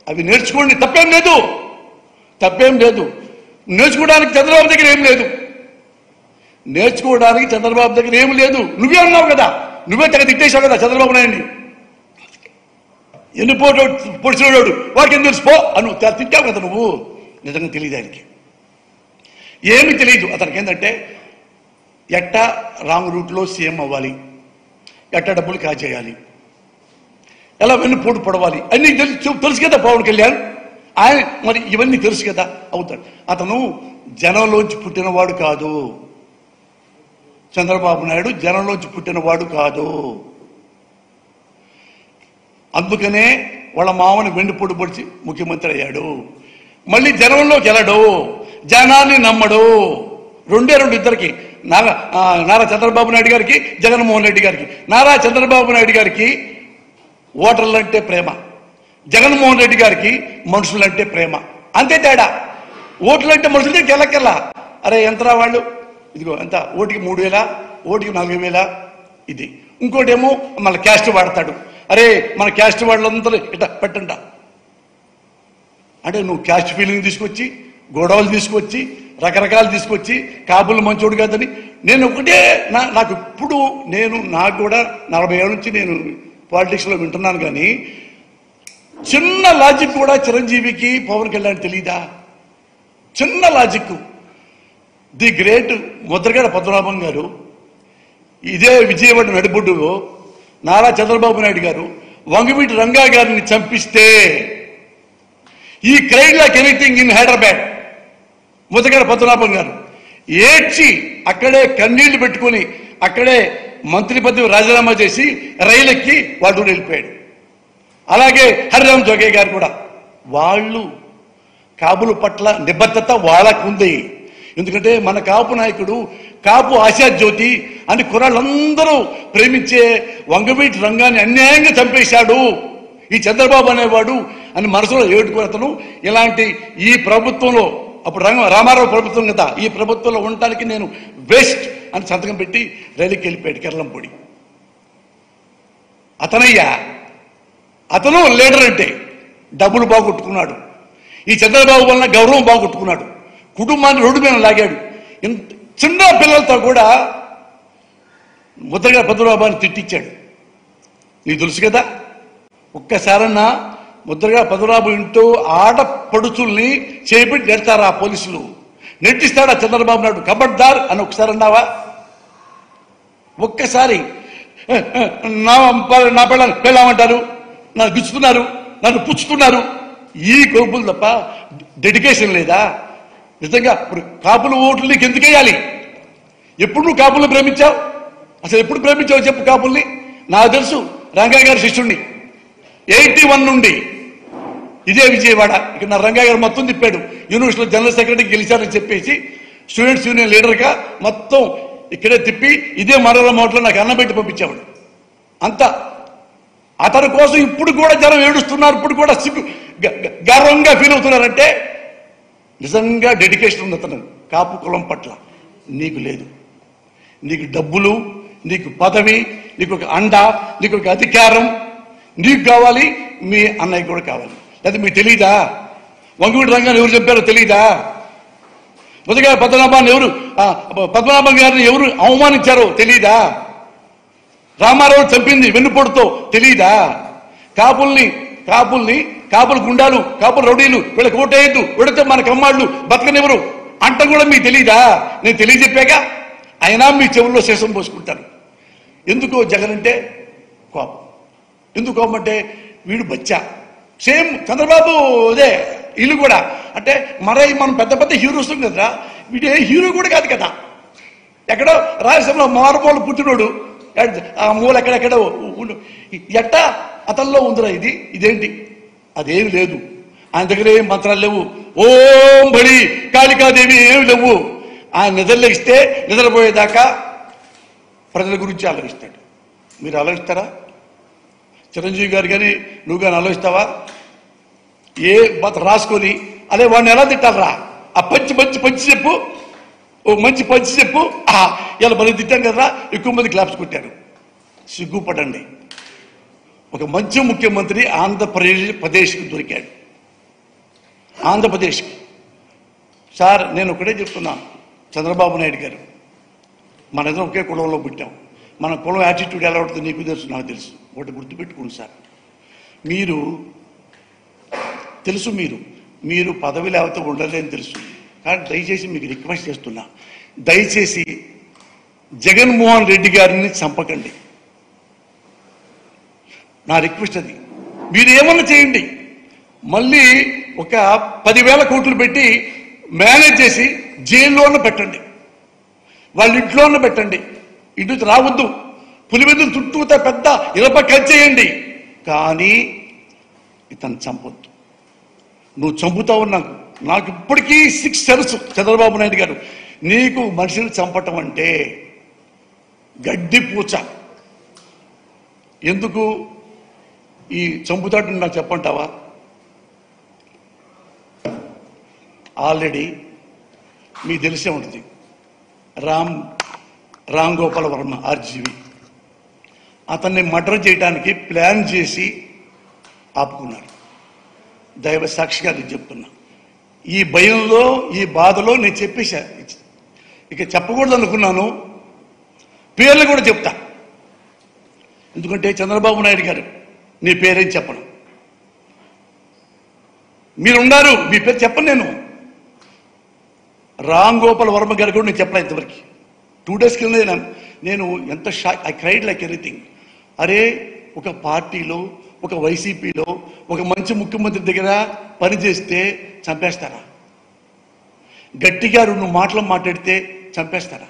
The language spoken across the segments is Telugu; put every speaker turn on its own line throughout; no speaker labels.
అవి నేర్చుకోండి, తప్పేం లేదు. నేర్చుకోవడానికి చంద్రబాబు దగ్గర ఏం లేదు. నువ్వే అన్నావు కదా, నువ్వే తెగ తిట్టేశావు కదా చంద్రబాబు నాయుడిని. ఎన్ని పొడిచినోడు వాడికి ఎందుకు తెలుసుకో అను తిట్టావు కదా నువ్వు. నిజంగా తెలియదు ఆయనకి, ఏమి తెలియదు. అతనికి ఏంటంటే ఎట్టా రాంగ్ రూట్లో సీఎం అవ్వాలి, ఎట్టా డబ్బులు కాజేయాలి, ఎలా వెన్నుపోటు పొడవాలి అన్నీ తెలుసు కదా పవన్ కళ్యాణ్. ఆయన మరి ఇవన్నీ తెలుసు కదా, అవుతాడు. అతను జనంలోంచి పుట్టినవాడు కాదు. చంద్రబాబు నాయుడు జనంలోంచి పుట్టినవాడు కాదు. అందుకనే వాళ్ళ మామని వెన్నుపోటు పొడిచి ముఖ్యమంత్రి అయ్యాడు. మళ్ళీ జనంలోకి వెళ్ళడు, జనాన్ని నమ్మడు. రెండే ఇద్దరికి, నారా చంద్రబాబు నాయుడు గారికి, జగన్మోహన్ రెడ్డి గారికి. నారా చంద్రబాబు నాయుడు గారికి ఓటర్లంటే ప్రేమ, జగన్మోహన్ రెడ్డి గారికి మనుషులంటే ప్రేమ. అంతే తేడా. ఓట్లంటే మనుషుల దగ్గరికి వెళ్ళకెళ్ళా. అరే ఎంతరా వాళ్ళు, ఇదిగో ఎంత, ఓటికి 3,000, ఓటికి 4,000 ఇది. ఇంకోటేమో మళ్ళీ క్యాస్ట్ వాడతాడు. అరే మన క్యాస్ట్ వాళ్ళందరూ ఇట్లా పెట్టంట అంటే నువ్వు క్యాస్ట్ ఫీలింగ్ తీసుకొచ్చి, గొడవలు తీసుకొచ్చి, రకరకాలు తీసుకొచ్చి, కాబుల్ మంచోడు కాదని. నేను ఒకటే నాకు ఇప్పుడు నాకు కూడా 40 ఏళ్ళ నుంచి నేను పాలిటిక్స్లో వింటున్నాను. కానీ చిన్న లాజిక్ కూడా చిరంజీవికి పవన్ కళ్యాణ్ తెలీదా? చిన్న logic. The great Mudragada Padmanabham గారు, ఇదే విజయవాడ నడిబొడ్డులో నారా చంద్రబాబు నాయుడు గారు వంగవీటి రంగా గారిని చంపిస్తే, ఈ cried like anything in Hyderabad. Mudragada Padmanabham గారు ఏడ్చి అక్కడే కన్నీళ్లు పెట్టుకుని అక్కడే మంత్రి పదవి రాజీనామా చేసి రైలు ఎక్కి వాడు వెళ్ళిపోయాడు. అలాగే హరిరామ్ జోగే గారు కూడా. వాళ్ళు కాపుల పట్ల నిబద్ధత వాళ్ళకుంది. ఎందుకంటే మన కాపు నాయకుడు, కాపు ఆశాజ్యోతి అని కుర్రాళ్ళందరూ ప్రేమించే వంగవీటి రంగాన్ని అన్యాయంగా చంపేశాడు ఈ చంద్రబాబు అనేవాడు అని మనసులో ఏడుకుని అతను ఇలాంటి ఈ ప్రభుత్వంలో, అప్పుడు రామారావు ప్రభుత్వం కదా, ఈ ప్రభుత్వంలో ఉండటానికి నేను వేస్ట్ అని సంతకం పెట్టి రైలుకి వెళ్ళిపోయాడు కెర్లంపొడి. అతను లీడర్ అంటే డబ్బులు బాగొట్టుకున్నాడు. ఈ చంద్రబాబు వలన గౌరవం బాగొట్టుకున్నాడు. కుటుంబాన్ని రోడ్డు మీద లాగాడు. చిన్న పిల్లలతో కూడా ముద్రగడ పద్మనాభాన్ని తిట్టించాడు. నీకు తెలుసు కదా. ఒక్కసారన్నా ముద్రగడ పద్మనాభం ఇంటూ ఆడపడుచుల్ని చేపెట్టి నెడతారా పోలీసులు? నెట్టిస్తాడా చంద్రబాబు నాయుడు? కబడ్దార్ అని ఒకసారి అన్నావా? ఒక్కసారి నా పెళ్ళామంటారు, నన్ను గుచ్చుతున్నారు, నన్ను పుచ్చుతున్నారు, ఈ కోపులు తప్ప డెడికేషన్ లేదా? నిజంగా ఇప్పుడు కాపుల ఓట్లు నీకు ఎందుకు వేయాలి? ఎప్పుడు నువ్వు కాపుల్ని ప్రేమించావు? అసలు ఎప్పుడు ప్రేమించావు చెప్పు కాపుల్ని? నాకు తెలుసు, రంగా గారి శిష్యుణ్ణి 81 నుండి ఇదే విజయవాడ. ఇక్కడ నా రంగా గారు మొత్తం తిప్పాడు. యూనివర్సిటీలో జనరల్ సెక్రటరీ గెలిచారని చెప్పేసి స్టూడెంట్స్ యూనియన్ లీడర్గా మొత్తం ఇక్కడే తిప్పి ఇదే మరల మోట్లో నాకు అన్నం పెట్టి పంపించేవాడు. అంతా అతని కోసం ఇప్పుడు కూడా జనం ఏడుస్తున్నారు, ఇప్పుడు కూడా గర్వంగా ఫీల్ అవుతున్నారంటే నిజంగా డెడికేషన్ ఉంది అతను కాపు కులం పట్ల. నీకు లేదు. నీకు డబ్బులు, నీకు పదవి, నీకు ఒక అండ, నీకు ఒక అధికారం నీకు కావాలి, మీ అన్నయ్య కూడా కావాలి. లేదా మీకు తెలీదా? వంగవీటి రంగాన్ని ఎవరు చెప్పారో తెలీదా? ముద్రగడ పద్మనాభం గారిని ఎవరు అవమానించారో తెలీదా? రామారావు చంపింది వెన్నుపోటుతో తెలీదా? కాపుల గుండాలు, కాపుల రౌడీలు వీళ్ళకి ఓటేయద్దు, ఓడితే మన కమ్మాళ్ళు బతకనివ్వరు అంట కూడా మీకు తెలీదా? నేను తెలియజెప్పాక అయినా మీ చెవుల్లో శేషం పోసుకుంటారు. ఎందుకో జగన్ అంటే కోపం. ఎందుకు కోపం అంటే వీడు బచ్చా. సేమ్ చంద్రబాబు అదే వీళ్ళు కూడా అంటే మరే మనం పెద్ద పెద్ద హీరోస్ కదరా, వీడే హీరో కూడా కాదు కదా. ఎక్కడో రాయలసీమలో మారుమూల పుట్టినోడు, ఆ మూల ఎక్కడెక్కడో ఎట్టా అతనిలో ఉందిరా ఇదేంటి? అదేమి లేదు. ఆయన దగ్గర ఏం మంత్రాలు లేవు. ఓం బడి కాళికాదేవి ఏమి లేవు. ఆయన నిద్రలేస్తే నిద్రపోయేదాకా ప్రజల గురించి ఆలోచిస్తాడు. మీరు ఆలోచిస్తారా? చిరంజీవి గారు కానీ నువ్వు కానీ ఆలోచిస్తావా? ఏ రాసుకొని అదే వాడిని ఎలా తిట్టాలరా? ఆ పంచి చెప్పు, ఓ మంచి పంచి చెప్పు. ఇలా మనం తిట్టాం కదరా, ఎక్కువ మంది క్లాప్స్ కొట్టారు. సిగ్గుపడండి. ఒక మంచి ముఖ్యమంత్రి ఆంధ్రప్రదేశ్కి దొరికాడు. ఆంధ్రప్రదేశ్కి. సార్ నేను ఒకటే చెప్తున్నాను, చంద్రబాబు నాయుడు గారు మనిద్దరం ఒకే కులంలో పుట్టాం. మన కులం యాటిట్యూడ్ ఎలా ఉంటుందో నీకు తెలుసు, నాకు తెలుసు. ఒకటి గుర్తుపెట్టుకోండి సార్, మీరు పదవి లేకపోతే ఉండలేని తెలుసు. కానీ దయచేసి మీకు రిక్వెస్ట్ చేస్తున్నా, దయచేసి జగన్మోహన్ రెడ్డి గారిని చంపకండి. నా రిక్వెస్ట్ అది. మీరు ఏమన్నా చేయండి, మళ్ళీ ఒక 10,000 కోట్లు పెట్టి మేనేజ్ చేసి జైల్లోనే పెట్టండి, వాళ్ళ ఇంట్లోనే పెట్టండి. ఇంటి రావద్దు, పులివెందులు చుట్టూతా పెద్ద ఇరప చేయండి, కానీ ఇతను చంపొద్దు. నువ్వు చంపుతావు. నాకు ఇప్పటికీ 6 సెన్స్. చంద్రబాబు నాయుడు గారు, నీకు మనిషిని చంపటం అంటే గడ్డి పూచ. ఎందుకు ఈ చంపుతాడు నాకు చెప్పంటావా? ఆల్రెడీ మీకు తెలిసే ఉంటుంది, రామ్ గోపాల్ వర్మ ఆర్జీవి అతన్ని మర్డర్ చేయడానికి ప్లాన్ చేసి ఆపుకున్నారు. దైవ సాక్షిగా నేను చెప్తున్నా. ఈ భయంలో, ఈ బాధలో నేను చెప్పేశా. ఇక చెప్పకూడదు అనుకున్నాను, పేర్లు కూడా చెప్తా. ఎందుకంటే చంద్రబాబు నాయుడు గారు నీ పేరేం చెప్పను, మీరున్నారు, మీ పేరు చెప్పను. రామ్ గోపాల్ వర్మ గారు కూడా నేను చెప్పలే ఇంతవరకు. 2 days కింద నేను ఎంత shock, I cried like anything. అరే, ఒక పార్టీలో, ఒక వైసీపీలో ఒక మంచి ముఖ్యమంత్రి దగ్గర పనిచేస్తే చంపేస్తారా? గట్టిగా 2 మాటలు మాట్లాడితే చంపేస్తారా?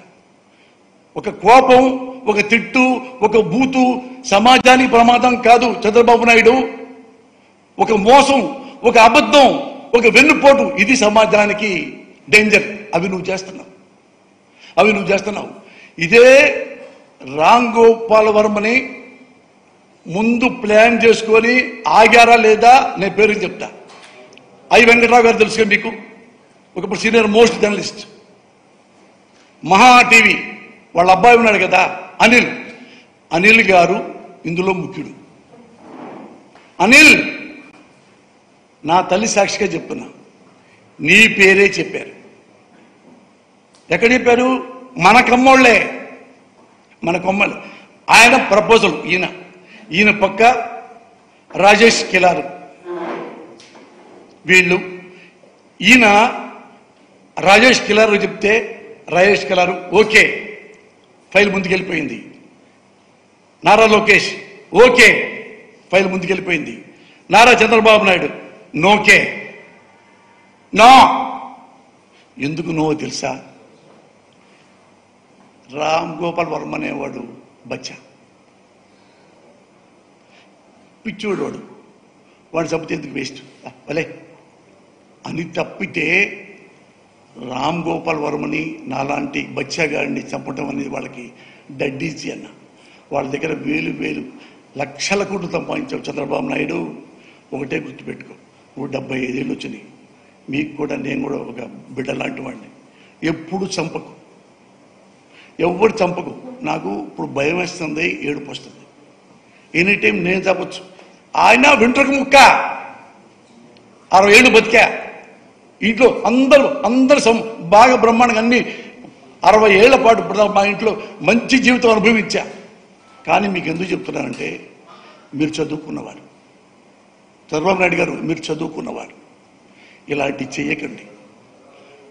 ఒక కోపం, ఒక తిట్టు, ఒక బూతు సమాజానికి ప్రమాదం కాదు చంద్రబాబు నాయుడు. ఒక మోసం, ఒక అబద్ధం, ఒక వెన్నుపోటు, ఇది సమాజానికి డేంజర్. అవి నువ్వు చేస్తున్నావు. ఇదే రామ్ గోపాల్ వర్మని ముందు ప్లాన్ చేసుకొని ఆగారా లేదా నేను పేరు చెప్తా. ఐ వెంకట్రావు గారు తెలుసుగా మీకు, ఒకప్పుడు సీనియర్ మోస్ట్ జర్నలిస్ట్, మహా టీవీ. వాళ్ళ అబ్బాయి ఉన్నాడు కదా అనిల్ గారు ఇందులో ముఖ్యుడు. అనిల్, నా తల్లి సాక్షిగా చెప్తున్నా, నీ పేరే చెప్పారు. ఎక్కడ చెప్పారు? మన కమ్మోళ్లే. ఆయన ప్రపోజల్, ఈయన పక్క రాజేష్ కిలారు, వీళ్ళు. ఈయన రాజేష్ కిలారు చెప్తే రాజేష్ కిలారు ఓకే, ఫైల్ ముందుకెళ్ళిపోయింది. నారా లోకేష్ ఓకే, ఫైల్ ముందుకెళ్ళిపోయింది. నారా చంద్రబాబు నాయుడు నోకే. నో. ఎందుకు నో తెలుసా? రామ్ గోపాల్ వర్మ అనేవాడు బచ్చా, పిచ్చోడు వాడు చంపితే ఎందుకు వేస్ట్ భలే అని తప్పితే రామ్ గోపాల్ వర్మని నాలాంటి బచ్చాగాడిని చంపటం అనేది వాళ్ళకి డడ్డీజీ అన్న. వాళ్ళ దగ్గర వేలు లక్షల కోట్లు సంపాదించావు చంద్రబాబు నాయుడు. ఒకటే గుర్తుపెట్టుకో, నువ్వు 75 ఏళ్ళు వచ్చినాయి, మీకు కూడా నేను కూడా ఒక బిడ్డ లాంటి వాడిని. ఎప్పుడు చంపకు, ఎవరు చంపకు. నాకు ఇప్పుడు భయం వేస్తుంది, ఏడుపు వస్తుంది. ఎనీ టైం నేను చంపచ్చు. ఆయన వెంట్రుక ముక్క, 60 ఏళ్ళు బతికా. ఇంట్లో అందరూ బాగా బ్రహ్మాండంగా అన్ని 60 ఏళ్ల పాటు ఇప్పుడు మా ఇంట్లో మంచి జీవితం అనుభవించా. కానీ మీకు ఎందుకు చెప్తున్నానంటే, మీరు చదువుకున్నవాడు, చంద్రబాబు నాయుడు గారు మీరు చదువుకున్నవాడు, ఇలాంటి చెయ్యకండి.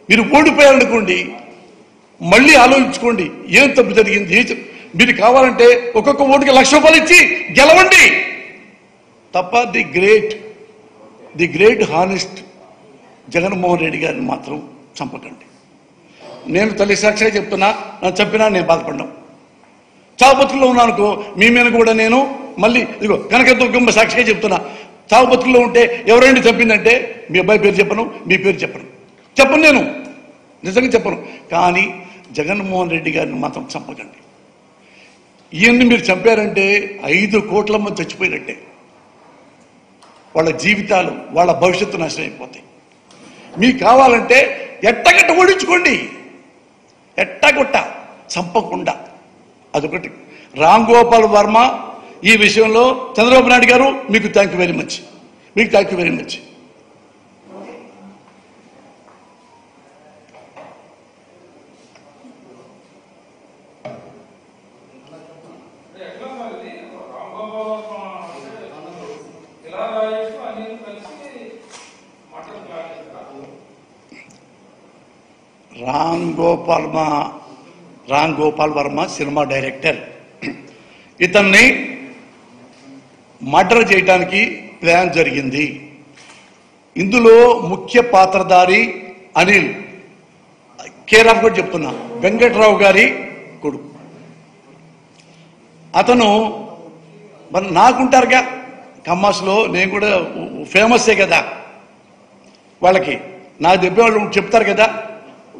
మీరు ఓడిపోయారనుకోండి, మళ్ళీ ఆలోచించుకోండి ఏం తప్పు జరిగింది. మీరు కావాలంటే ఒక్కొక్క ఓటుకి 1,00,000 రూపాయలు ఇచ్చి గెలవండి తప్ప the great honest Jaganmohan Reddy గారిని మాత్రం చంపకండి. నేను తల్లి సాక్షిగా చెప్తున్నా, నన్ను చంపినా నేను బాధపడ్డాను. చావుబతుల్లో ఉన్నానుకో మీ మీద కూడా నేను మళ్ళీ ఇదిగో కనకదుర్గమ్మ సాక్షిగా చెప్తున్నా, చావుబతుల్లో ఉంటే ఎవరైనా చంపిందంటే మీ అబ్బాయి పేరు చెప్పను, మీ పేరు చెప్పను, నేను నిజంగా చెప్పను. కానీ జగన్మోహన్ రెడ్డి గారిని మాత్రం చంపకండి. ఈయన్ని మీరు చంపారంటే 5 కోట్ల మంది చచ్చిపోయినట్టే. వాళ్ళ జీవితాలు, వాళ్ళ భవిష్యత్తు నాశనం అయిపోతాయి. మీకు కావాలంటే ఎట్టగట్ట ఓడించుకోండి, ఎట్టగొట్ట చంపకుండా. అదొకటి. రామ్ గోపాల్ వర్మ ఈ విషయంలో చంద్రబాబు నాయుడు గారు మీకు thank you very much. Ram Gopal Varma cinema director. ఇతన్ని మర్డర్ చేయడానికి ప్లాన్ జరిగింది. ఇందులో ముఖ్య పాత్రధారి అనిల్, కేర్ ఆఫ్ కూడా చెప్తున్నా, వెంకట్రావు గారి కొడుకు. అతను మరి నాకుంటారుగా కమ్మాస్లో, నేను కూడా ఫేమస్సే కదా వాళ్ళకి, నాకు చెప్పేవాళ్ళు చెప్తారు కదా,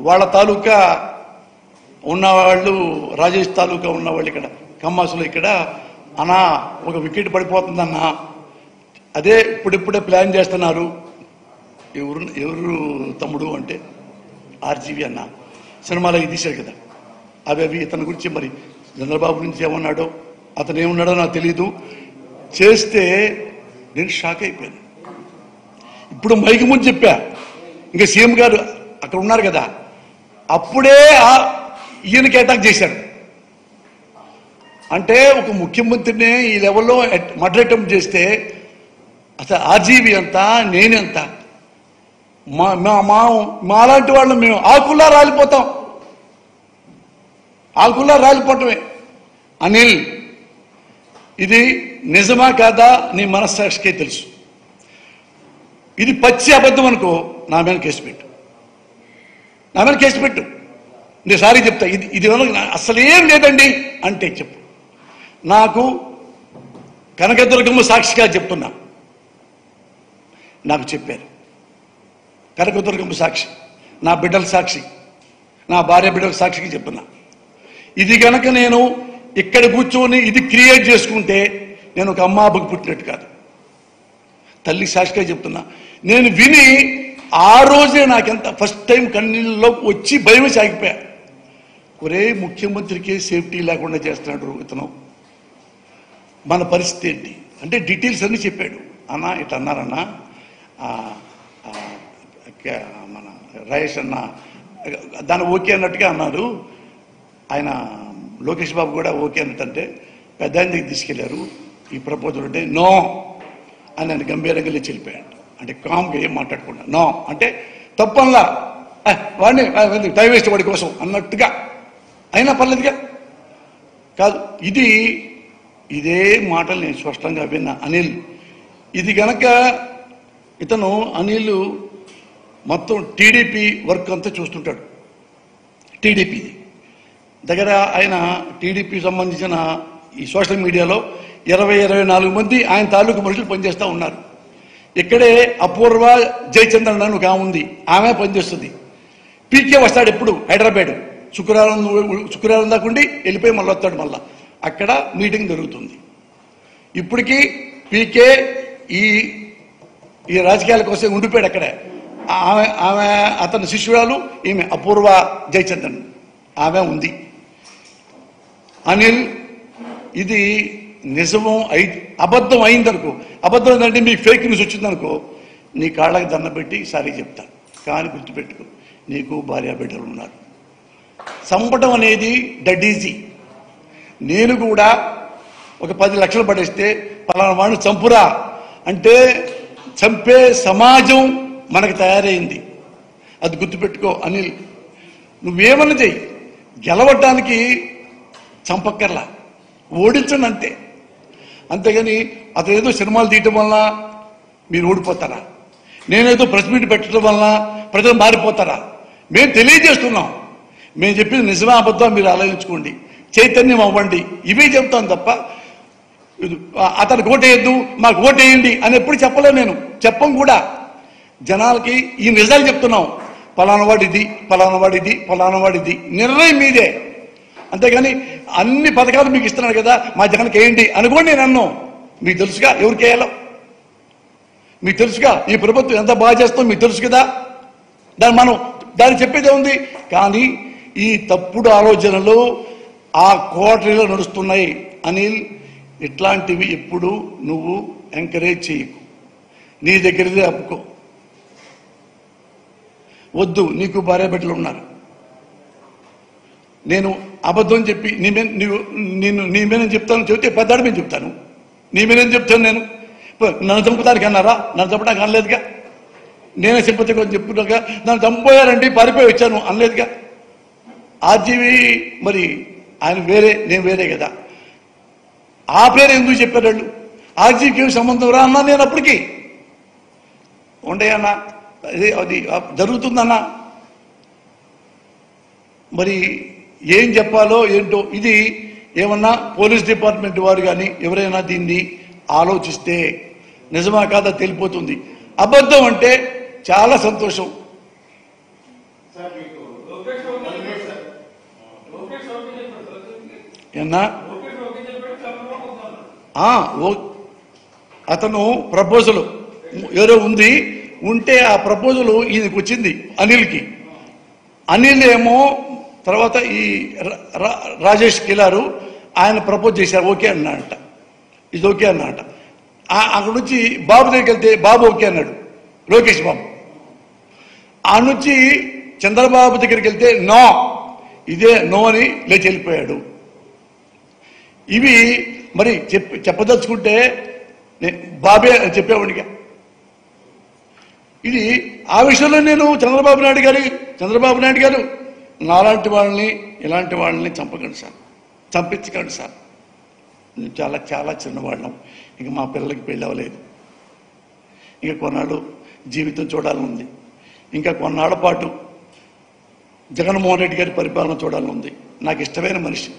వాళ్ళ తాలూకా ఉన్నవాళ్ళు, రాజేష్ తాలూకా ఉన్నవాళ్ళు ఇక్కడ కమ్మాసులో, ఇక్కడ అన్నా ఒక వికెట్ పడిపోతుందన్నా, అదే ఇప్పుడిప్పుడే ప్లాన్ చేస్తున్నారు. ఎవరు తమ్ముడు అంటే ఆర్జీవి అన్న, సినిమాలో ఇది తీశారు కదా, అవి ఇతని గురించి మరి చంద్రబాబు గురించి ఏమన్నాడో, అతను ఏమన్నాడో నాకు తెలీదు. చేస్తే నేను షాక్ అయిపోయాను. ఇప్పుడు మైకి ముందు చెప్పా, ఇంకా సీఎం గారు అక్కడ ఉన్నారు కదా, అప్పుడే ఈయనకి అటాక్ చేశారు. అంటే ఒక ముఖ్యమంత్రిని ఈ లెవెల్లో మర్డర్ అటెంప్ట్ చేస్తే అసలు ఆర్జీవి ఎంత, నేనెంత, మాలాంటి వాళ్ళు మేము ఆకుల్లా రాలిపోతాం. ఆకుల్లా రాలిపోవటమే. అనిల్, ఇది నిజమా కాదా నీ మనస్సాక్షికే తెలుసు. ఇది పచ్చి అబద్ధం అనుకో, నా మీద కేసు పెట్టు, నా మీద కేసు పెట్టు. నేను సారీ చెప్తా, ఇది అసలేం లేదండి అంటే చెప్పు. నాకు కనకదుర్గమ్మ సాక్షిగా చెప్తున్నా, నాకు చెప్పారు. కనకదుర్గమ్మ సాక్షి, నా బిడ్డల సాక్షి, నా భార్య బిడ్డల సాక్షికి చెప్తున్నా. ఇది కనుక నేను ఇక్కడ కూర్చొని ఇది క్రియేట్ చేసుకుంటే నేను ఒక అమ్మాబుకి పుట్టినట్టు కాదు. తల్లి సాక్షిగా చెప్తున్నా. నేను విని ఆ రోజే నాకెంత ఫస్ట్ టైం కన్నీళ్ళలో వచ్చి భయం సాగిపోయా. ఒరే, ముఖ్యమంత్రికి సేఫ్టీ లేకుండా చేస్తున్నాడు ఇతను, మన పరిస్థితి ఏంటి అంటే డీటెయిల్స్ అన్నీ చెప్పాడు. అన్న ఇట్లా అన్నారన్నా, మన రాయేష్ అన్న దాన్ని ఓకే అన్నట్టుగా అన్నారు. ఆయన లోకేష్ బాబు కూడా ఓకే అన్నట్టంటే పెద్ద ఆయన దగ్గర తీసుకెళ్లారు. ఈ ప్రపోజల్ అంటే నో అని ఆయన గంభీరంగా లేచి వెళ్ళిపోయాడు. అంటే కామ్గా ఏం మాట్లాడకుండా నో అంటే తప్పల్లా వాడిని టైం వేస్ట్ వాడి కోసం అన్నట్టుగా, అయినా పర్లేదుగా కాదు. ఇదే మాటలు నేను స్పష్టంగా విన్నా. అనిల్, ఇది గనక ఇతను అనిల్ మొత్తం టీడీపీ వర్క్ అంతా చూస్తుంటాడు. టీడీపీది దగ్గర ఆయన టీడీపీ సంబంధించిన ఈ సోషల్ మీడియాలో 24 మంది ఆయన తాలూకు మనుషులు పనిచేస్తూ ఉన్నారు. ఇక్కడే అపూర్వ జయచంద్రన్ అని ఒక ఆమె ఉంది, ఆమె పనిచేస్తుంది. పీకే వస్తాడు ఎప్పుడు హైదరాబాద్, శుక్రవారం దాకా ఉండి వెళ్ళిపోయి మళ్ళీ వస్తాడు. మళ్ళా అక్కడ మీటింగ్ జరుగుతుంది. ఇప్పటికీ పీకే ఈ రాజకీయాల కోసం ఉండిపోయాడు అక్కడే. ఆమె అతని శిష్యురాలు ఈమె అపూర్వ జయచంద్రన్, ఆమె ఉంది. అనిల్, ఇది నిజము అబద్ధం అయిందనుకో, అబద్ధం ఏంటంటే మీకు ఫేక్ న్యూస్ వచ్చిందనుకో, నీ కాళ్ళకి దండం పెట్టి సారీ చెప్తాను. కానీ గుర్తుపెట్టుకో, నీకు భార్య బిడ్డలు ఉన్నారు. చంపటం అనేది డెడ్ ఈజీ. నేను కూడా ఒక 10 లక్షలు పడేస్తే పలానా వాడిని చంపురా అంటే చంపే సమాజం మనకు తయారైంది. అది గుర్తుపెట్టుకో అనిల్. నువ్వేమన్నా చెయ్యి, గెలవటానికి చంపక్కర్లా, ఓడించండి అంతే. అంతేగాని అతను ఏదో సినిమాలు తీయటం వలన మీరు ఓడిపోతారా, నేనేదో ప్రెస్ మీట్ పెట్టడం వలన ప్రజలు మారిపోతారా? మేము తెలియజేస్తున్నాం, మేము చెప్పింది నిజమే అబద్ధం మీరు ఆలోచించుకోండి, చైతన్యం అవ్వండి, ఇవే చెప్తాను తప్ప అతనికి ఓటేయద్దు మాకు ఓటేయండి అని ఎప్పుడు చెప్పలే. నేను చెప్పం కూడా. జనాలకి ఈ నిజాలు చెప్తున్నాం. పలానా వాడిది, పలానా వాడిది, పలానా వాడిది, నిర్ణయం మీదే. అంతేగాని అన్ని పథకాలు మీకు ఇస్తున్నాడు కదా మా జగన్కి వేయండి అనుకోండి. నేను అన్నాను, మీకు తెలుసుగా ఎవరికి వేయాలో, మీకు తెలుసుగా ఈ ప్రభుత్వం ఎంత బాగా చేస్తాం మీకు తెలుసు కదా. దాన్ని చెప్పేదే ఉంది. కానీ ఈ తప్పుడు ఆలోచనలు ఆ కోటరీలో నడుస్తున్నాయి. అనిల్, ఇట్లాంటివి ఎప్పుడు నువ్వు ఎంకరేజ్ చేయకు, నీ దగ్గరదే అప్పుకో. వద్దు, నీకు భార్య బిడ్డలు ఉన్నారు. నేను అబద్ధం చెప్పి నీ మీద చెప్తాను చెబితే పెద్దాడు మీద చెప్తాను, నీ మీద చెప్తాను. నేను నన్ను చంపుతానికి అన్నారా? నన్ను చంపడానికి అనలేదుగా. నేనే సింపతి కోసం చెప్తున్నాక నన్ను చంపోయారండి పారిపోయి వచ్చాను అనలేదుగా. ఆర్జీవి మరి ఆయన వేరే, నేను వేరే కదా. ఆ పేరు ఎందుకు చెప్పారు వాళ్ళు? ఆర్జీవికి ఏమి సంబంధం రా అన్నా నేను అప్పటికి. ఉండయన్నా అది జరుగుతుందన్నా. మరి ఏం చెప్పాలో ఏంటో, ఇది ఏమన్నా పోలీస్ డిపార్ట్మెంట్ వారు కానీ ఎవరైనా దీన్ని ఆలోచిస్తే నిజమా కాదా తెలిపోతుంది. అబద్ధం అంటే చాలా సంతోషం. ఏనా అతను ప్రపోజల్ ఎవరో ఉంది, ఉంటే ఆ ప్రపోజల్ ఈయనకి వచ్చింది అనిల్కి. అనిల్ ఏమో తర్వాత ఈ రాజేష్ కిలారు ఆయన ప్రపోజ్ చేశారు, ఓకే అన్నాడట, ఇది ఓకే అన్నాడట. అక్కడ నుంచి బాబు దగ్గరికి వెళ్తే బాబు ఓకే అన్నాడు, లోకేష్ బాబు. ఆ నుంచి చంద్రబాబు దగ్గరికి వెళ్తే నో, ఇదే నో అని లేచి వెళ్ళిపోయాడు. ఇవి మరి చెప్పదలుచుకుంటే బాబే చెప్పేవాడిగా. ఇది ఆ విషయంలో నేను చంద్రబాబు నాయుడు గారు నాలాంటి వాళ్ళని ఇలాంటి వాళ్ళని చంపకండి సార్, చంపించకండి సార్. చాలా చాలా చిన్నవాళ్ళం, ఇక మా పిల్లలకి పెళ్ళి అవ్వలేదు, ఇక కొన్నాళ్ళు జీవితం చూడాలని ఉంది, ఇంకా కొన్నాళ్ళ పాటు జగన్మోహన్ రెడ్డి గారి పరిపాలన చూడాలని ఉంది. నాకు ఇష్టమైన మనిషి,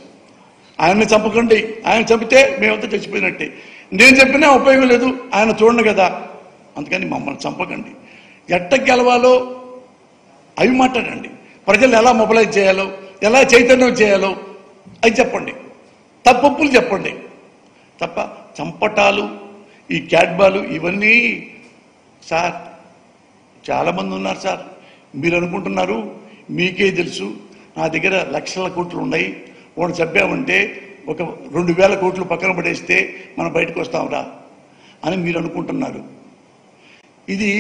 ఆయన్ని చంపకండి. ఆయన చంపితే మేమంతా చచ్చిపోయినట్టే. నేను చెప్పినా ఉపయోగం లేదు, ఆయన చూడండి కదా. అందుకని మమ్మల్ని చంపకండి. ఎట్ట గెలవాలో అవి మాట్లాడండి. ప్రజలు ఎలా మొబిలైజ్ చేయాలో, ఎలా చైతన్యం చేయాలో అది చెప్పండి. తప్పులు చెప్పండి తప్ప చంపటాలు, ఈ క్యాట్బాలు ఇవన్నీ సార్ చాలామంది ఉన్నారు సార్. మీరు అనుకుంటున్నారు మీకే తెలుసు, నా దగ్గర లక్షల కోట్లు ఉన్నాయి, వాడు చంపామంటే ఒక 2000 కోట్లు పక్కన పడేస్తే మనం బయటకు వస్తాంరా అని మీరు అనుకుంటున్నారు. ఇది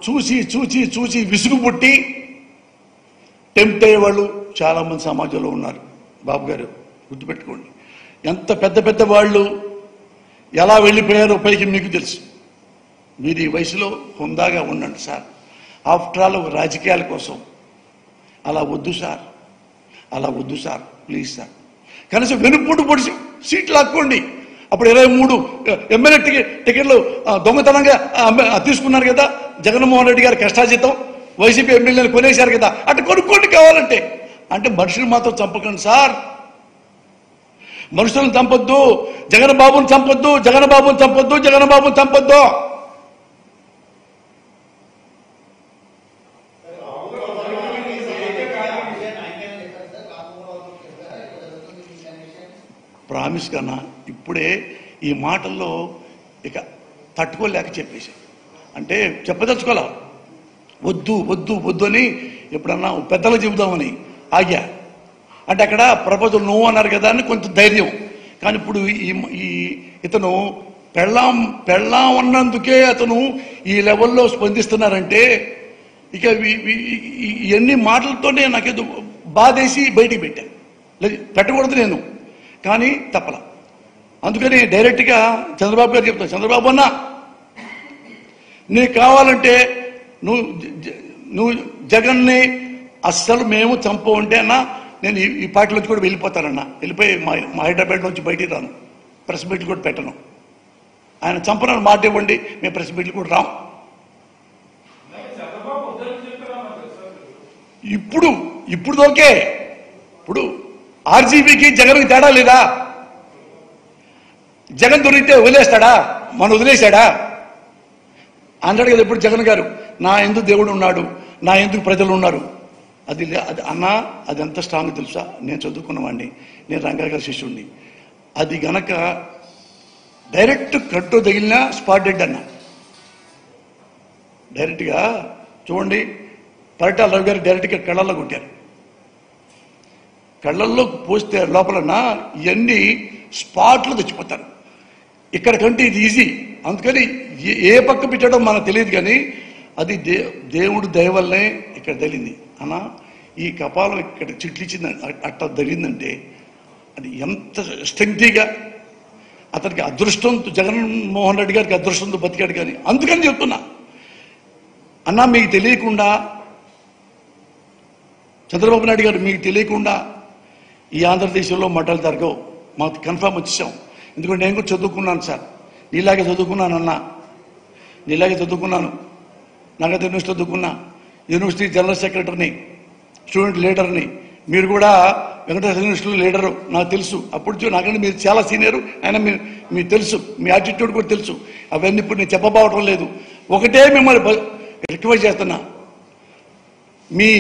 చూసి చూసి చూసి విసుగు పుట్టి టెంప్ట్ అయ్యేవాళ్ళు చాలామంది సమాజంలో ఉన్నారు. బాబు గారు గుర్తుపెట్టుకోండి, ఎంత పెద్ద పెద్ద వాళ్ళు ఎలా వెళ్ళిపోయారో పైకి మీకు తెలుసు. మీరు ఈ వయసులో హుందాగా ఉండండి సార్. ఆఫ్టర్ ఆల్ రాజకీయాల కోసం అలా వద్దు సార్, అలా వద్దు సార్, ప్లీజ్ సార్. కనీసం వెనుపోటు పొడిచి సీట్లు లాక్కోండి. అప్పుడు 23 ఎమ్మెల్యే టికెట్లు దొంగతనంగా తీసుకున్నారు కదా జగన్మోహన్ రెడ్డి గారు కష్టాజీతం. వైసీపీ ఎమ్మెల్యేలు కొనేశారు కదా, అటు కొనుక్కోండి కావాలంటే. అంటే మనుషులు మాత్రం చంపకండి సార్, మనుషులను చంపొద్దు. జగన్బాబుని చంపొద్దు, జగన్బాబుని చంపొద్దు, జగన్బాబుని చంపొద్దు. ప్రామిస్ కన్నా ఇప్పుడే ఈ మాటల్లో ఇక తట్టుకోలేక చెప్పేసి, అంటే చెప్పదలుచుకోలే, వద్దు వద్దు వద్దు అని ఎప్పుడన్నా పెద్దలు చెబుదామని ఆగా. అంటే అక్కడ ప్రపోజల్ నువ్వు అన్నారు కదా అని కొంచెం ధైర్యం. కానీ ఇప్పుడు ఇతను పెళ్ళాం అన్నందుకే అతను ఈ లెవెల్లో స్పందిస్తున్నారంటే ఇక ఇవన్నీ మాటలతోనే నాకేదో బాధేసి బయటికి పెట్టాను. లేదు పెట్టకూడదు నేను, కానీ తప్పల. అందుకని డైరెక్ట్గా చంద్రబాబు గారు చెప్తాను, చంద్రబాబు అన్నా నీకు కావాలంటే నువ్వు జగన్ని అస్సలు మేము చంపవంటే అన్నా నేను ఈ పార్టీలోంచి కూడా వెళ్ళిపోతానన్నా, వెళ్ళిపోయి మా హైదరాబాద్ నుంచి బయటికి రాను, ప్రెస్ మీట్లు కూడా పెట్టను. ఆయన చంపనని మాట ఇవ్వండి, మేము ప్రెస్ మీట్లు కూడా రాం. ఇప్పుడు ఓకే. ఇప్పుడు ఆర్జీబీకి జగన్కి తేడా లేదా? జగన్ దొరికితే వదిలేస్తాడా? మనం వదిలేశాడా? అన్నాడు కదా ఇప్పుడు జగన్ గారు, నా ఎందుకు దేవుడు ఉన్నాడు, నా ఎందుకు ప్రజలు ఉన్నారు. అది అన్నా అది ఎంత స్ట్రాంగ్ తెలుసా? నేను చదువుకున్నవాడిని, నేను రంగా గారి శిష్యుడిని. అది గనక డైరెక్ట్ కట్టు తగిలినా స్పాట్ డెడ్ అన్న. డైరెక్ట్గా చూడండి, పరిటాల రవి గారు డైరెక్ట్గా కళ్ళల్లో కొట్టారు. కళ్ళల్లో పోస్తే లోపలన్నా ఇవన్నీ స్పాట్లో తెచ్చిపోతారు. ఇక్కడ కంటే ఇది ఈజీ. అందుకని ఏ పక్క పెట్టడం మనకు తెలియదు, కానీ అది దేవుడు దయ వల్లనే ఇక్కడ తగిలింది అన్న. ఈ కపాలం ఇక్కడ చిట్లిచ్చింది అట్లా తగిలిందంటే అది ఎంత స్ట్రెంగ్తీగా అతనికి అదృష్టంతో, జగన్మోహన్ రెడ్డి గారికి అదృష్టంతో బతికాడు. కానీ అందుకని చెప్తున్నా, అన్నా మీకు తెలియకుండా, చంద్రబాబు నాయుడు గారు మీకు తెలియకుండా ఈ ఆంధ్రదేశంలో మఠాలు జరగవు, మాకు కన్ఫర్మ్ వచ్చేసాం. ఎందుకంటే నేను కూడా చదువుకున్నాను సార్, నీలాగే చదువుకున్నాను అన్న, నీలాగే చదువుకున్నాను. నాగత యూనివర్సిటీ చదువుకున్నా, యూనివర్సిటీ జనరల్ సెక్రటరీని, స్టూడెంట్ లీడర్ని. మీరు కూడా వెంకటేశ్వర యూనివర్సిటీలో లీడరు, నాకు తెలుసు. అప్పుడు నాకంటే మీరు చాలా సీనియరు, అయినా మీకు తెలుసు, మీ యాటిట్యూడ్ కూడా తెలుసు. అవన్నీ ఇప్పుడు నేను చెప్పబోవటం లేదు. ఒకటే మిమ్మల్ని రిక్వెస్ట్ చేస్తున్నా, మీ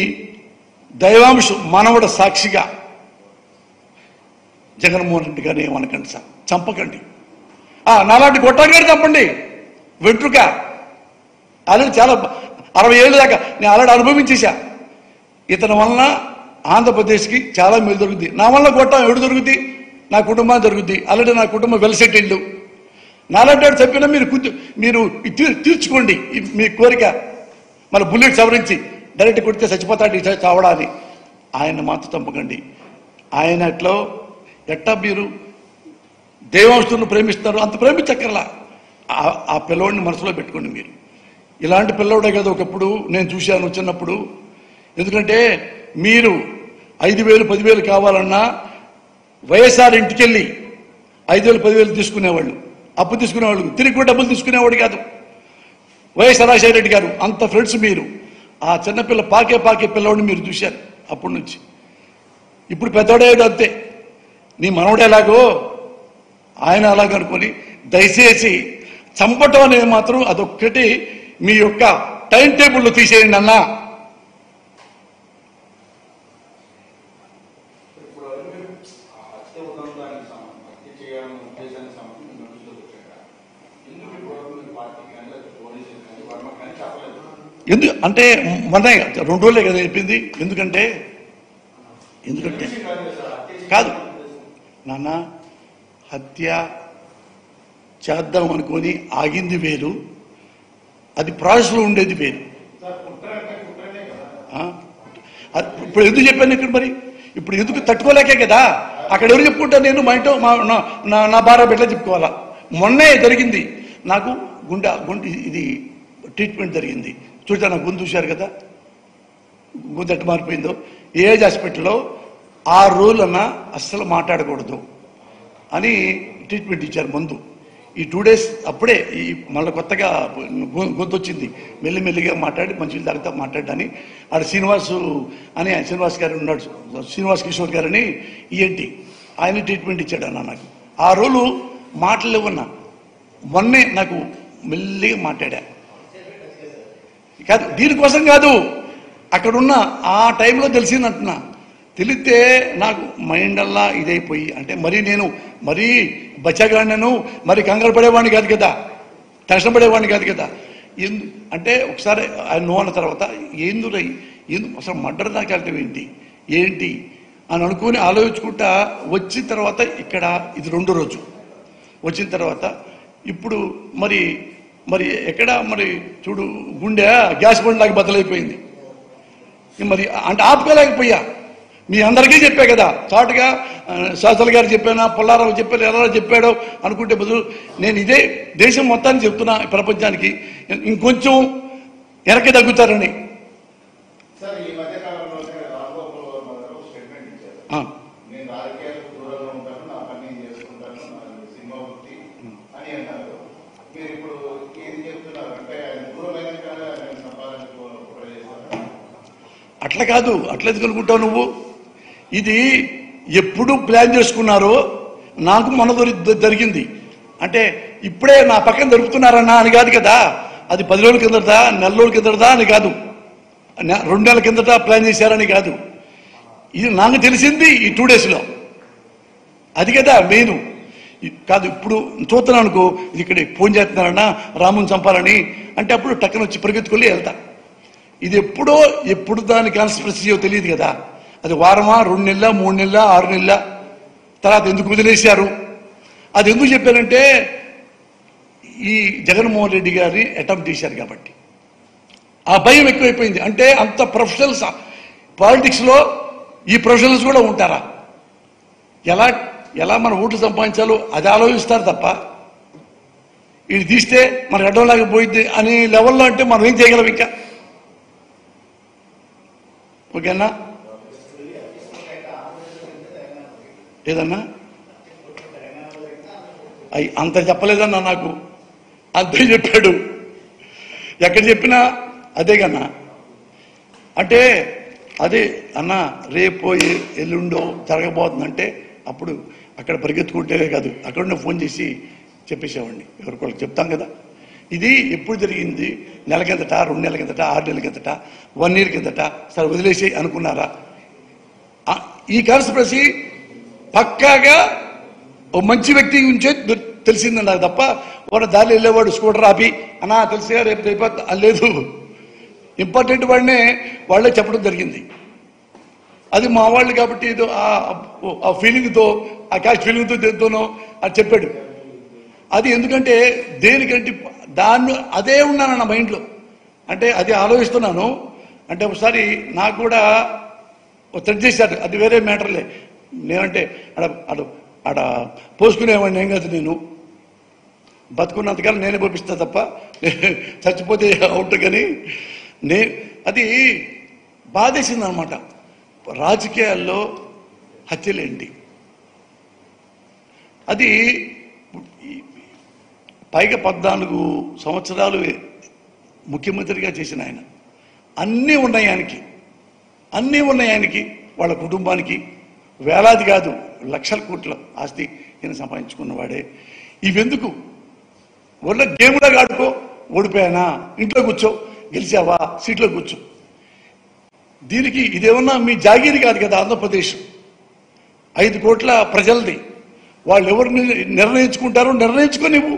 దైవాంశ మనవడ సాక్షిగా జగన్మోహన్ రెడ్డి గారిని ఏమనకండి సార్, చంపకండి. నాలాంటి గొట్టం గారు చంపండి, వెంట్రుక. ఆల్రెడీ చాలా 60 ఏళ్ళ దాకా నేను ఆల్రెడీ అనుభవించేశా. ఇతని వలన ఆంధ్రప్రదేశ్కి చాలా మేలు దొరుకుతుంది. నా వల్ల గొట్టం ఎవడు దొరుకుతుంది? నా కుటుంబం దొరుకుతుంది. ఆల్రెడీ నా కుటుంబం వెల్ సెటిల్డ్. నాలాంటి చెప్పినా మీరు తీర్చుకోండి మీ కోరిక. మళ్ళీ బుల్లెట్ సవరించి డైరెక్ట్ కొడితే చచ్చిపోతాడు చావడాన్ని. ఆయన మాత్రం చంపకండి. ఆయన ఎట్టా మీరు దేవాంశులను ప్రేమిస్తారు, అంత ప్రేమించక్కర్లా. ఆ పిల్లవాడిని మనసులో పెట్టుకోండి. మీరు ఇలాంటి పిల్లవాడే కదా ఒకప్పుడు నేను చూశాను చిన్నప్పుడు. ఎందుకంటే మీరు 5,000 10,000 కావాలన్నా వైఎస్ఆర్ ఇంటికెళ్ళి 5,000 10,000 తీసుకునేవాళ్ళు, అప్పు తీసుకునేవాళ్ళు, తిరిగి కూడా డబ్బులు తీసుకునేవాడు కాదు. వైఎస్ రాజశేఖర రెడ్డి గారు అంత ఫ్రెండ్స్ మీరు. ఆ చిన్నపిల్ల పాకే పిల్లవాడిని మీరు చూశారు అప్పటి నుంచి. ఇప్పుడు పెద్దవాడేదో అంతే. నీ మనవడు ఎలాగో ఆయన అలాగనుకొని దయచేసి చంపటం అనేది మాత్రం అదొక్కటి మీ యొక్క టైం టేబుల్లో తీసేయండి అన్నా. అంటే మొన్న 2 రోజులే కదా చెప్పింది. ఎందుకంటే కాదు నాన్న, హత్య చేద్దాం అనుకొని ఆగింది వేరు, అది ప్రాసెస్లో ఉండేది వేరు. ఇప్పుడు ఎందుకు చెప్పాను ఇక్కడ? మరి ఇప్పుడు ఎందుకు తట్టుకోలేకే కదా. అక్కడ ఎవరు చెప్పుకుంటా? నేను మా ఇంట్లో నా భార్య బిడ్డలు చెప్పుకోవాలా? మొన్నే జరిగింది నాకు గుండె ఇది ట్రీట్మెంట్ జరిగింది. చూసా, నాకు గొంతు చూశారు కదా, గొంతు ఎట్టు మారిపోయిందో. ఏజ్ హాస్పిటల్లో 6 రోజులన్నా అస్సలు మాట్లాడకూడదు అని ట్రీట్మెంట్ ఇచ్చారు మందు. ఈ 2 డేస్ అప్పుడే మళ్ళీ కొత్తగా గొంతు వచ్చింది. మెల్లిమెల్లిగా మాట్లాడి మంచి తాగితే మాట్లాడని ఆడ శ్రీనివాస్ గారు ఉన్నాడు, శ్రీనివాస్ కిషోర్ గారని ఈఎన్టీ, ఆయన ట్రీట్మెంట్ ఇచ్చాడు అన్న. నాకు 6 రోజులు మాటలు ఇవ్వన్నా. మొన్నే నాకు మెల్లిగా మాట్లాడా. కాదు, దీనికోసం కాదు, అక్కడున్న ఆ టైంలో తెలిసిందంటున్నా. తెలిస్తే నాకు మైండ్ అల్లా ఇదైపోయి, అంటే నేను మరీ బచ్చగాడినను, మరి కంగారు పడేవాడిని కాదు కదా, టెన్షన్ పడేవాడిని కాదు కదా. అంటే ఒకసారి ఆయన నువ్వు అన్న తర్వాత ఎందుకు అసలు మర్డర్ దాకా వెళ్తాం ఏంటి అని అనుకుని ఆలోచించుకుంటా వచ్చిన తర్వాత ఇక్కడ ఇది 2వ రోజు వచ్చిన తర్వాత ఇప్పుడు మరి ఎక్కడ చూడు, గుండె గ్యాస్ బండ్లాగా బద్దలైపోయింది. మరి అంటే ఆపుకోలేకపోయా. మీ అందరికీ చెప్పా కదా, చాటుగా శాస్త్రి గారు చెప్పానా, పుల్లారావు చెప్పాను, ఎలా చెప్పాడో అనుకుంటే బదులు నేను ఇదే దేశం మొత్తాన్ని చెప్తున్నా, ప్రపంచానికి ఇంకొంచెం వెనక్కి తగ్గుతారని. అట్లా కాదు, అట్లా ఎందుకు అనుకుంటావు నువ్వు? ఇది ఎప్పుడు ప్లాన్ చేసుకున్నారో నాకు మన జరిగింది. అంటే ఇప్పుడే నా పక్కన దొరుకుతున్నారన్నా అని కాదు కదా. అది 10 రోజుల కిందట, నెల రోజుల కిందట అని కాదు, 2 నెలల కిందట ప్లాన్ చేశారని కాదు. ఇది నాకు తెలిసింది ఈ 2 డేస్లో. అది కదా మెయిన్. కాదు, ఇప్పుడు చూస్తున్నాను అనుకో, ఇది ఇక్కడ ఫోన్ చేస్తున్నారన్నా రాముని చంపాలని అంటే అప్పుడు టక్కన వచ్చి పరిగెత్తుకొని వెళ్తా. ఇది ఎప్పుడు దాని కాన్స్పిరసీయో తెలియదు కదా. అది వారమా, 2 నెలల, 3 నెలల, 6 నెలల తర్వాత ఎందుకు వదిలేశారు? అది ఎందుకు చెప్పారంటే ఈ జగన్మోహన్ రెడ్డి గారిని అటెంప్ట్ చేశారు కాబట్టి ఆ భయం ఎక్కువైపోయింది. అంటే అంత ప్రొఫెషనల్స్ పాలిటిక్స్లో ఈ ప్రొఫెషనల్స్ కూడా ఉంటారా? ఎలా మన ఓట్లు సంపాదించాలో అది ఆలోచిస్తారు తప్ప ఇది తీస్తే మనకు అడ్డంలాగా పోయింది అనే లెవెల్లో అంటే మనం ఏం చేయగలం? ఇంకా ఓకేనా? ఏదన్నా అంత చెప్పలేదన్నా, నాకు అంతే చెప్పాడు. ఎక్కడ చెప్పినా అదే కన్నా. అంటే అదే అన్న రేపో ఎల్లుండో జరగబోతుందంటే అప్పుడు అక్కడ పరిగెత్తుకుంటే కాదు, అక్కడనే ఫోన్ చేసి చెప్పేసేవాడిని. ఎవరికొకరికి చెప్తాం కదా. ఇది ఎప్పుడు జరిగింది? నెల కిందట, 2 నెలల కిందట, 6 నెలల కిందట, 1 ఇయర్ కిందట. సరే వదిలేసి అనుకున్నారా? ఈ కాన్స్పిరసీ పక్కాగా ఓ మంచి వ్యక్తి గురించే తెలిసింది నాకు తప్ప వాడు దారిలో వెళ్ళేవాడు స్కూటర్ ఆపి అన్నా తెలిసిగా రేపు అయిపోతుంది లేదు. ఇంపార్టెంట్ వాడినే వాళ్ళే చెప్పడం జరిగింది. అది మా వాళ్ళు కాబట్టి ఏదో ఆ ఫీలింగ్తో, ఆ క్యాష్ ఫీలింగ్తో దేనితోనో అది చెప్పాడు. అది ఎందుకంటే దేనికంటే దాన్ని అదే ఉన్నాను నా మైండ్లో. అంటే అది ఆలోచిస్తున్నాను. అంటే ఒకసారి నాకు కూడా థ్రెడ్ చేశారు, అది వేరే మ్యాటర్లే. నేనంటే ఆడ పోసుకునేవాడిని ఏం కాదు. నేను బతుకున్నంతకాలం నేనే పంపిస్తా తప్ప చచ్చిపోతే అవుట్. కానీ అది బాధేసింది అనమాట. రాజకీయాల్లో హత్యలేంటి? అది పైగా 14 సంవత్సరాలు ముఖ్యమంత్రిగా చేసిన ఆయన. అన్నీ ఉన్నాయి ఆయనకి, వాళ్ళ కుటుంబానికి వేలాది కాదు లక్షల కోట్ల ఆస్తి ఈయన సంపాదించుకున్నవాడే. ఇవెందుకు? వాళ్ళ గేమ్లాగా ఆడుకో, ఓడిపోయానా ఇంట్లో కూర్చో, గెలిచావా సీట్లో కూర్చో. దీనికి ఇదేమన్నా మీ జాగీరి కాదు కదా. ఆంధ్రప్రదేశ్ 5 కోట్ల ప్రజలది. వాళ్ళు ఎవరు నిర్ణయించుకుంటారో నిర్ణయించుకోనివ్వు.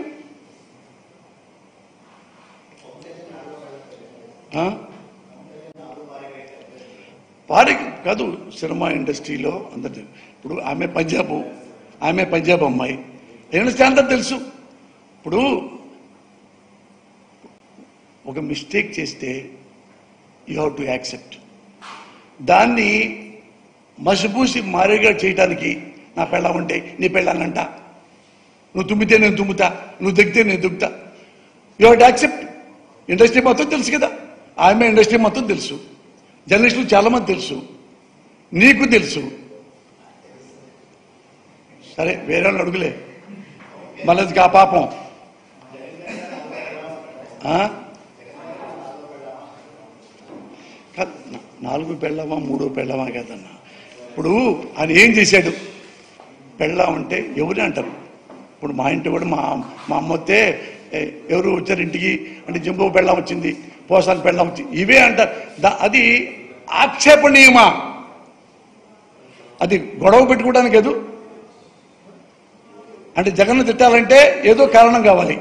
వారి కాదు సినిమా ఇండస్ట్రీలో అందరి. ఇప్పుడు ఆమె పంజాబ్ అమ్మాయి. ఏమైనా స్టాండర్డ్ తెలుసు. ఇప్పుడు ఒక మిస్టేక్ చేస్తే యూ హ్యావ్ టు యాక్సెప్ట్. దాన్ని మసిపూసి మారేగా చేయడానికి నా పెళ్ళం ఉంటే నీ పెళ్ళానంట, నువ్వు తుమ్మితే నేను తుమ్ముతా, నువ్వు దిగితే నేను దిగుతా. You have to accept. Industry మొత్తం తెలుసు కదా. ఆమె ఇండస్ట్రీ మొత్తం తెలుసు, జర్నలిస్టులు చాలామంది తెలుసు, నీకు తెలుసు. సరే వేరే వాళ్ళు అడుగులే, మళ్ళీ కా పాపం. నాలుగు పెళ్ళమా 3 పెళ్ళమా కదన్నా. ఇప్పుడు ఆయన ఏం చేశాడు? పెళ్ళాం అంటే ఎవరు అంటారు. ఇప్పుడు మా ఇంటి కూడా మా అమ్మ వస్తే ఎవరు వచ్చారు ఇంటికి అంటే జంబో పెళ్ళం వచ్చింది, పోసాని పెళ్ళం వచ్చింది, ఇవే అంటారు. అది ఆక్షేపణీయమా? అది గొడవ పెట్టుకోవడానికి కాదు. అంటే జగన్ను తిట్టాలంటే ఏదో కారణం కావాలి.